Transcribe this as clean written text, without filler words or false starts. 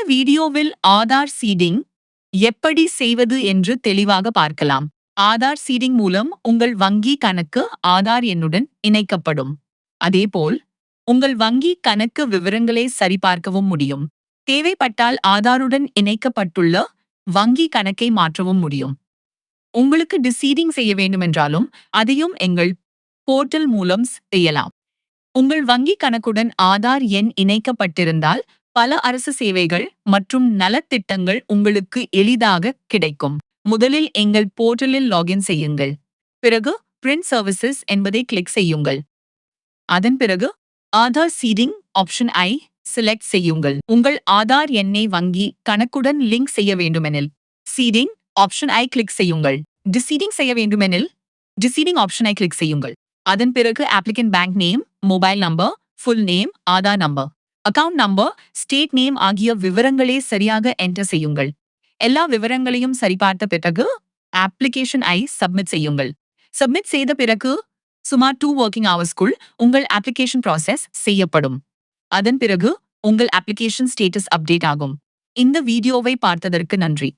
வீடியோவில் ஆதார் சீடிங் எப்படி செய்வது என்று தெளிவாக பார்க்கலாம். ஆதார் சீடிங் மூலம் உங்கள் வங்கி கணக்கு ஆதார் எண்ணுடன் இணைக்கப்படும். அதேபோல் உங்கள் வங்கி கணக்கு விவரங்களை சரிபார்க்கவும் முடியும். தேவைப்பட்டால் ஆதாருடன் இணைக்கப்பட்டுள்ள வங்கி கணக்கை மாற்றவும் முடியும். உங்களுக்கு டிசீடிங் செய்ய வேண்டுமென்றாலும் அதையும் எங்கள் போர்ட்டல் மூலம் செய்யலாம். உங்கள் வங்கி கணக்குடன் ஆதார் எண் இணைக்கப்பட்டிருந்தால் பல அரசு சேவைகள் மற்றும் நலத்திட்டங்கள் உங்களுக்கு எளிதாக கிடைக்கும். முதலில் எங்கள் போர்ட்டலில் லாகின் செய்யுங்கள். பிறகு பிரிண்ட் சர்வீசஸ் என்பதை கிளிக் செய்யுங்கள். அதன் பிறகு ஆதார் சீடிங் ஆப்ஷன் ஐ செலக்ட் செய்யுங்கள். உங்கள் ஆதார் எண்ணை வங்கி கணக்குடன் லிங்க் செய்ய வேண்டுமெனில் சீடிங் ஆப்ஷன் ஐ கிளிக் செய்யுங்கள். டிசீடிங் செய்ய வேண்டுமெனில் டிசீடிங் ஆப்ஷன் ஐ கிளிக் செய்யுங்கள். அதன் பிறகு applicant bank name, mobile number, full name, Aadhaar number, account number, state name ஆகிய விவரங்களை சரியாக என்டர் செய்யுங்கள். எல்லா விவரங்களையும் சரிபார்த்த பிறகு அப்ளிகேஷன் ஐ சப்மிட் செய்யுங்கள். சப்மிட் செய்த பிறகு சுமார் 2 ஒர்க்கிங் ஹவர்ஸ்க்குள் உங்கள் அப்ளிகேஷன் ப்ராசஸ் செய்யப்படும். அதன் பிறகு உங்கள் அப்ளிகேஷன் ஸ்டேட்டஸ் அப்டேட் ஆகும். இந்த வீடியோவை பார்த்ததற்கு நன்றி.